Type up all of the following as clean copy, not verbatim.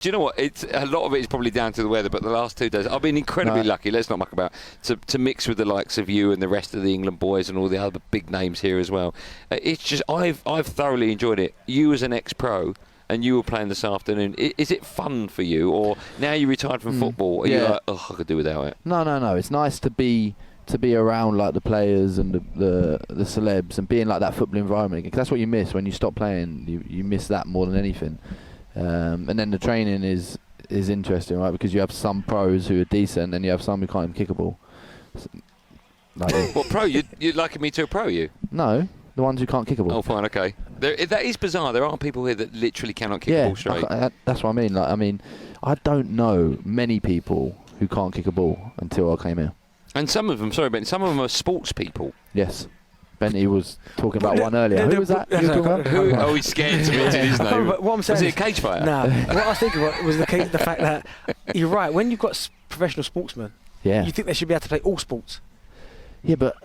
Do you know what? It's a lot of it is probably down to the weather, but the last 2 days I've been incredibly lucky. Let's not muck about to mix with the likes of you and the rest of the England boys and all the other big names here as well. It's just I've thoroughly enjoyed it. You as an ex-pro, and you were playing this afternoon. Is it fun for you, or now you retired from football? Are you like, oh, I could do without it? No. It's nice to be around like the players and the celebs and being like that football environment, because that's what you miss when you stop playing. You miss that more than anything. And then the training is interesting, right? Because you have some pros who are decent, and you have some who can't even kick a ball. What pro? You'd liken me to a pro, you? No, the ones who can't kick a ball. Oh, fine, okay. That is bizarre. There are people here that literally cannot kick a ball straight. That's what I mean. I don't know many people who can't kick a ball until I came here. And some of them, sorry, Ben, some of them are sports people. Yes. Benny was talking about one earlier. Who was that? Oh, he's scared to mention his name. But what I'm saying was it a cage fighter? No. What I was thinking was the fact that you're right. When you've got professional sportsmen, you think they should be able to play all sports. Yeah, but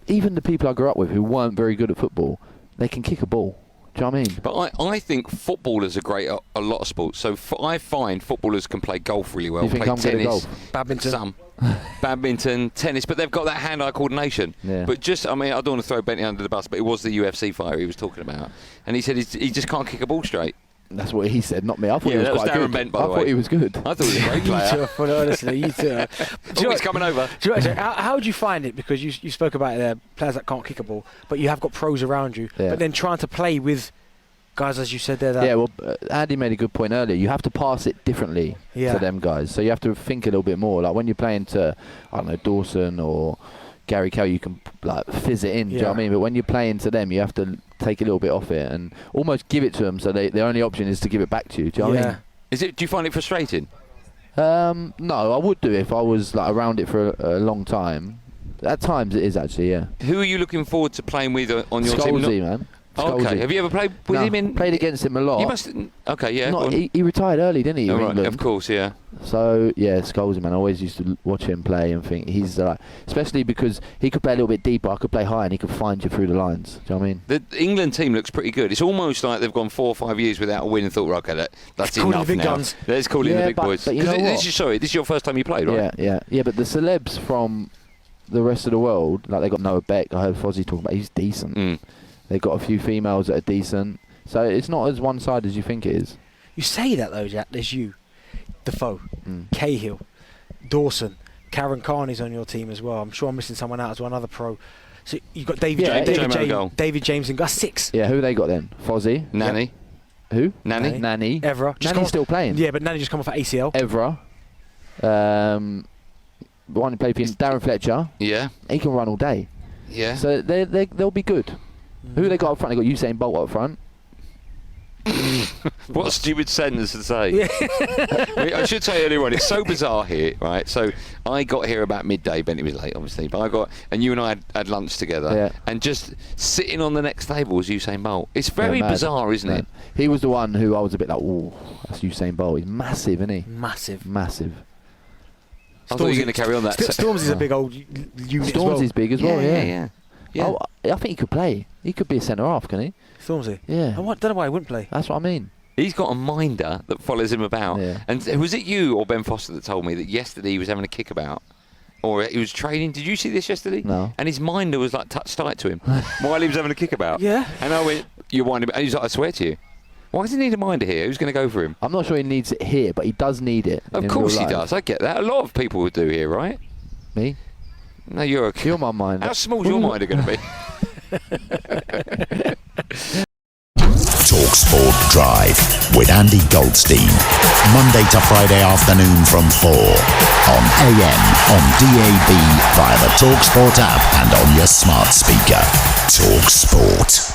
even the people I grew up with who weren't very good at football, they can kick a ball. Do you know what I mean? But I think footballers are great at a lot of sports. So I find footballers can play golf really well. You think play I'm tennis, good at golf? Badminton. Badminton, tennis, but they've got that hand-eye coordination. Yeah. But I don't want to throw Bentley under the bus, but it was the UFC fighter he was talking about, and he said he just can't kick a ball straight. That's what he said, not me. I thought he was quite good. Bent, by I the thought way. he was good. I thought he was a great player. Honestly, you two. He's coming over. How do you find it? Because you spoke about players that can't kick a ball, but you have got pros around you. Yeah. But then trying to play with guys, as you said there. Andy made a good point earlier. You have to pass it differently to them guys. So you have to think a little bit more. Like when you're playing to, I don't know, Dawson or Gary Kell, you can like fizz it in. Do you know what I mean? But when you're playing to them, you have to take a little bit off it and almost give it to them. So their only option is to give it back to you. Do you know what I mean? Do you find it frustrating? No, I would do if I was like around it for a long time. At times it is actually, yeah. Who are you looking forward to playing with on your team? SCHOLESY, man. Okay. Have you ever played with him? Played against him a lot. You must. Okay, yeah. He retired early, didn't he? Right, of course, yeah. So yeah, SCHOLESY, man. I always used to watch him play and think he's especially because he could play a little bit deeper. I could play high, and he could find you through the lines. Do you know what I mean? The England team looks pretty good. It's almost like they've gone 4 or 5 years without a win and thought, okay, that's enough now. Guns. Let's call in the big boys. But you know what? This is your first time you played, right? Yeah. But the celebs from the rest of the world, like they got Noah Beck. I heard Fozzie talking about. He's decent. They've got a few females that are decent. So it's not as one-sided as you think it is. You say that though, Jack. There's you, Defoe, Cahill, Dawson, Karen Carney's on your team as well. I'm sure I'm missing someone out as well, another pro. So you've got David James and Gus 6. Yeah, who they got then? Fozzie? Nanny. Yeah. Who? Nanny. Evra. Nanny's still playing. Yeah, but Nanny just come off at ACL. Evra. The one who played for Darren Fletcher. Yeah. He can run all day. Yeah. So they'll be good. Who they got up front? They got Usain Bolt up front. What a stupid sentence to say. I should say earlier on, it's so bizarre here, right? So I got here about midday. Benny was late, obviously, but and you and I had lunch together, and just sitting on the next table was Usain Bolt. It's very bizarre, isn't it? He was the one who I was a bit like, oh, that's Usain Bolt. He's massive, isn't he? Massive. I thought you were going to carry on that. Stormzy's a big old unit as well. Stormzy's big as well, yeah. Oh, I think he could play. He could be a centre half, can he? Stormzy? Yeah. I don't know why he wouldn't play. That's what I mean. He's got a minder that follows him about. Yeah. And was it you or Ben Foster that told me that yesterday he was having a kickabout? Or he was training? Did you see this yesterday? No. And his minder was like touch tight to him while he was having a kickabout. Yeah. And I went, you're winding. And he's like, I swear to you. Why does he need a minder here? Who's going to go for him? I'm not sure he needs it here, but he does need it. Of course he does. I get that. A lot of people would do here, right? Me? No, you're my minder. How small is your minder going to be? talkSPORT Drive with Andy Goldstein. Monday to Friday afternoon from 4 on AM, on DAB, via the talkSPORT app and on your smart speaker. talkSPORT.